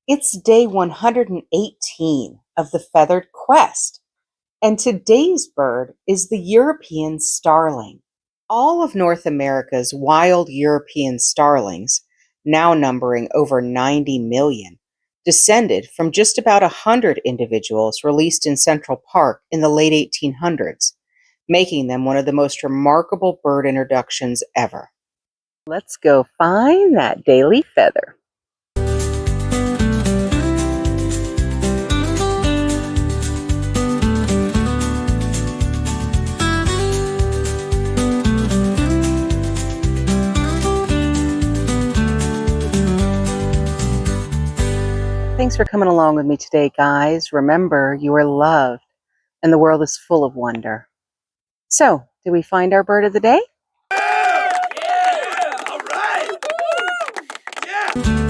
It's day 118 of the feathered quest, and today's bird is the European starling. All of North America's wild European starlings, now numbering over 90 million, descended from just about 100 individuals released in Central Park in the late 1800s, making them one of the most remarkable bird introductions ever. Let's go find that daily feather. Thanks for coming along with me today, guys. Remember, you are loved and the world is full of wonder. So, did we find our bird of the day? Yeah! All right! Yeah!